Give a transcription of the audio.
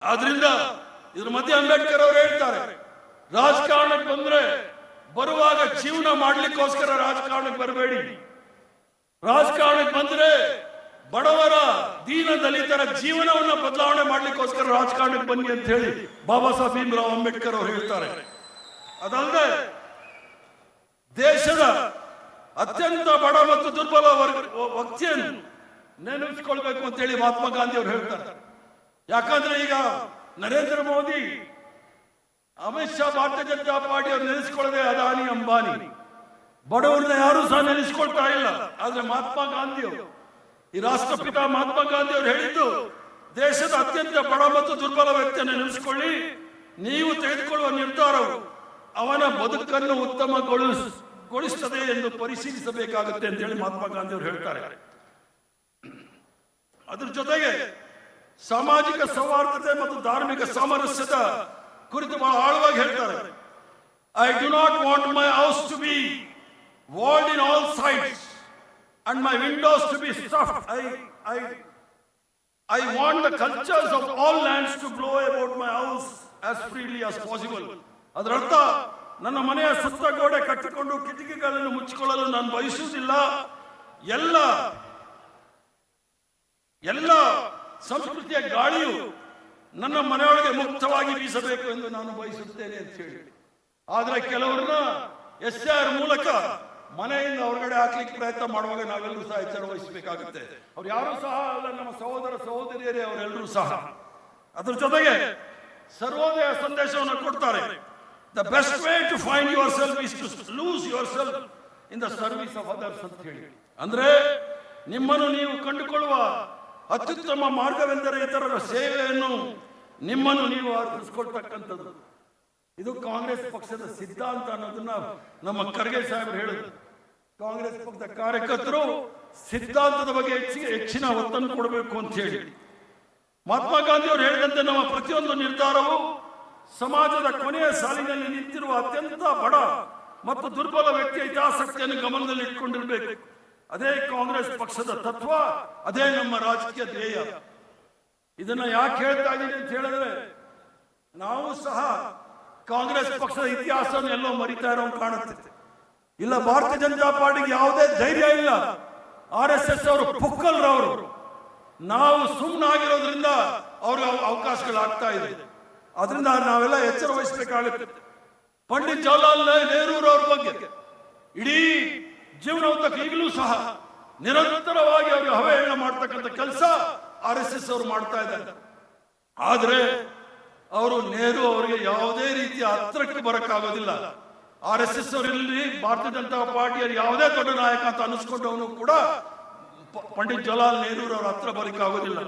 ಆದ್ರಿಂದ ಇದ್ರ ಮಧ್ಯೆ ಅಂಬೇಡ್ಕರ್ ಅವರು ಹೇಳ್ತಾರೆ, ರಾಜಕಾರಣಕ್ಕೆ ಬಂದ್ರೆ ಬರುವಾಗ ಜೀವನ ಮಾಡ್ಲಿಕ್ಕೋಸ್ಕರ ರಾಜಕಾರಣಕ್ಕೆ ಬರಬೇಡಿ, ರಾಜಕಾರಣಕ್ಕೆ ಬಂದ್ರೆ ಬಡವರ ದೀನ ದಲಿತರ ಜೀವನವನ್ನ ಬದಲಾವಣೆ ಮಾಡ್ಲಿಕ್ಕೋಸ್ಕರ ರಾಜಕಾರಣಕ್ಕೆ ಬನ್ನಿ ಅಂತ ಹೇಳಿ ಬಾಬಾ ಸಾಹೇಬ್ ಭೀಮ್ರಾವ್ ಅಂಬೇಡ್ಕರ್ ಅವರು ಹೇಳ್ತಾರೆ. ಅದಲ್ಲದೆ ದೇಶದ ಅತ್ಯಂತ ಬಡ ಮತ್ತು ದುರ್ಬಲ ವ್ಯಕ್ತಿಯನ್ನು ನೆನಪಿಸಿಕೊಳ್ಬೇಕು ಅಂತ ಹೇಳಿ ಮಹಾತ್ಮ ಗಾಂಧಿ ಅವರು ಹೇಳ್ತಾರೆ. ಯಾಕಂದ್ರೆ ಈಗ ನರೇಂದ್ರ ಮೋದಿ, ಅಮಿತ್ ಶಾ, ಭಾರತೀಯ ಜನತಾ ಪಾರ್ಟಿ ಅವರು ನೆನೆಸಿಕೊಳ್ಳದೆ ಅದಾನಿ ಅಂಬಾನಿ ಬಡವರನ್ನ ಯಾರು ಸಹ ನೆನೆಸಿಕೊಳ್ತಾ ಇಲ್ಲ. ಆದ್ರೆ ಮಹಾತ್ಮ ಗಾಂಧಿ ಅವರು, ಈ ರಾಷ್ಟ್ರಪಿತ ಮಹಾತ್ಮ ಗಾಂಧಿ ಅವರು ಹೇಳಿದ್ದು, ದೇಶದ ಅತ್ಯಂತ ಬಡ ಮತ್ತು ದುರ್ಬಲ ವ್ಯಕ್ತಿಯನ್ನು ನೆನೆಸಿಕೊಳ್ಳಿ, ನೀವು ತೆಗೆದುಕೊಳ್ಳುವ ನಿರ್ಧಾರವು ಅವನ ಬದುಕನ್ನು ಉತ್ತಮಗೊಳಿಸುತ್ತದೆ ಎಂದು ಪರಿಶೀಲಿಸಬೇಕಾಗುತ್ತೆ ಅಂತ ಹೇಳಿ ಮಹಾತ್ಮ ಗಾಂಧಿ ಅವರು ಹೇಳ್ತಾರೆ. ಅದ್ರ ಜೊತೆಗೆ ಸಾಮಾಜಿಕ ಸೌಹಾರ್ದತೆ ಮತ್ತು ಧಾರ್ಮಿಕ ಸಾಮರಸ್ಯದ ಕುರಿತು ಬಹಳ ಆಳವಾಗಿ ಹೇಳ್ತಾರೆ. I do not want my house to be walled in all sides and my windows to be stuffed. I want the cultures of all lands to blow about my house as freely as possible. ಅದರರ್ಥ ನನ್ನ ಮನೆಯ ಸುತ್ತ ಗೋಡೆ ಕಟ್ಟಿಕೊಂಡು ಕಿಟಕಿಗಳನ್ನು ಮುಚ್ಚಿಕೊಳ್ಳಲು ನಾನು ಬಯಸುವುದಿಲ್ಲ. ಎಲ್ಲ ಸಂಸ್ಕೃತಿಯ ಗಾಳಿಯು ನನ್ನ ಮನೆಯೊಳಗೆ ಮುಕ್ತವಾಗಿ ಬೀಸಬೇಕು ಎಂದು ನಾನು ಬಯಸುತ್ತೇನೆ ಅಂತ ಹೇಳಿ. ಆದ್ರೆ ಕೆಲವರನ್ನ SR ಮೂಲಕ ಮನೆಯಿಂದ ಹೊರಗಡೆ ಹಾಕ್ಲಿಕ್ಕೆ ಪ್ರಯತ್ನ ಮಾಡುವಾಗ ನಾವೆಲ್ಲರೂ ಸಹ ಎಚ್ಚರ ವಹಿಸಬೇಕಾಗುತ್ತೆ. ಅವ್ರು ಯಾರು ಸಹ ಅಲ್ಲ, ನಮ್ಮ ಸಹೋದರ ಸಹೋದರಿಯರೇ ಅವರೆಲ್ಲರೂ ಸಹ. ಅದ್ರ ಜೊತೆಗೆ ಸರ್ವೋದಯ ಸಂದೇಶವನ್ನು ಕೊಡ್ತಾರೆ. The best way to find yourself is to lose yourself in the service of others ಅಂತ ಹೇಳಿ. ಅಂದ್ರೆ ನಿಮ್ಮನ್ನು ನೀವು ಕಂಡುಕೊಳ್ಳುವ ಅತ್ಯುತ್ತಮ ಮಾರ್ಗವೆಂದರೆ ಇತರರ ಸೇವೆಯನ್ನು ನಿಮ್ಮನ್ನು ನೀವು ಅರ್ಪಿಸಿಕೊಳ್ತಕ್ಕಂಥದ್ದು. ಇದು ಕಾಂಗ್ರೆಸ್ ಪಕ್ಷದ ಸಿದ್ಧಾಂತ ಅನ್ನೋದನ್ನ ನಮ್ಮ ಖರ್ಗೆ ಸಾಹೇಬರು ಹೇಳಿದ್ರು. ಕಾಂಗ್ರೆಸ್ ಪಕ್ಷದ ಕಾರ್ಯಕರ್ತರು ಸಿದ್ಧಾಂತದ ಬಗ್ಗೆ ಹೆಚ್ಚಿನ ಒತ್ತನ್ನು ಕೊಡಬೇಕು ಅಂತ ಹೇಳಿ. ಮಹಾತ್ಮ ಗಾಂಧಿ ಅವರು ಹೇಳಿದಂತೆ ನಮ್ಮ ಪ್ರತಿಯೊಂದು ನಿರ್ಧಾರವು ಸಮಾಜದ ಕೊನೆಯ ಸಾಲಿನಲ್ಲಿ ನಿಂತಿರುವ ಅತ್ಯಂತ ಬಡ ಮತ್ತು ದುರ್ಬಲ ವ್ಯಕ್ತಿಯ ಹಿತಾಸಕ್ತಿಯನ್ನು ಗಮನದಲ್ಲಿ ಇಟ್ಕೊಂಡಿರ್ಬೇಕು. ಅದೇ ಕಾಂಗ್ರೆಸ್ ಪಕ್ಷದ ತತ್ವ, ಅದೇ ನಮ್ಮ ರಾಜಕೀಯ ಧ್ಯೇಯ. ಇದನ್ನ ಯಾಕೆ ಹೇಳ್ತಾ ಇದ್ದೀನಿ ಅಂತ ಹೇಳಿದ್ರೆ, ನಾವು ಸಹ ಕಾಂಗ್ರೆಸ್ ಪಕ್ಷದ ಇತಿಹಾಸವನ್ನು ಎಲ್ಲೋ ಮರಿತಾ ಇರೋ ಕಾಣುತ್ತೆ. ಇಲ್ಲ, ಭಾರತೀಯ ಜನತಾ ಪಾರ್ಟಿಗೆ ಯಾವುದೇ ಧೈರ್ಯ ಇಲ್ಲ. RSS ಅವರು ಪುಕ್ಕಲ್ರವರು. ನಾವು ಸುಮ್ಮನಾಗಿರೋದ್ರಿಂದ ಅವ್ರಿಗೆ ಅವಕಾಶಗಳಾಗ್ತಾ ಇದೆ. ಅದರಿಂದ ನಾವೆಲ್ಲ ಎಚ್ಚರ ವಹಿಸಬೇಕಾಗುತ್ತೆ. ಪಂಡಿತ್ ಜವಾಹರ್ಲಾಲ್ ನೆಹರು ಅವ್ರ ಬಗ್ಗೆ ಇಡೀ ಜೀವನೋದ್ದಕ್ಕ ಈಗಲೂ ಸಹ ನಿರಂತರವಾಗಿ ಅವ್ರಿಗೆ ಅವಹೇಳನ ಮಾಡ್ತಕ್ಕಂಥ ಕೆಲಸ RSS ಅವರು ಮಾಡ್ತಾ ಇದ್ದಾರೆ. ಆದ್ರೆ ಅವರು ನೆಹರು ಅವರಿಗೆ ಯಾವುದೇ ರೀತಿಯ ಹತ್ರಕ್ಕೆ ಬರಕ್ಕಾಗೋದಿಲ್ಲ. RSS ಅವರಲ್ಲಿ ಭಾರತೀಯ ಜನತಾ ಪಾರ್ಟಿಯಲ್ಲಿ ಯಾವುದೇ ದೊಡ್ಡ ನಾಯಕ ಅಂತ ಅನಿಸ್ಕೊಂಡವನು ಕೂಡ ಪಂಡಿತ್ ಜವಾಹರ್ಲಾಲ್ ನೆಹರು ಅವರ ಹತ್ರ ಬರಕ್ಕಾಗೋದಿಲ್ಲ.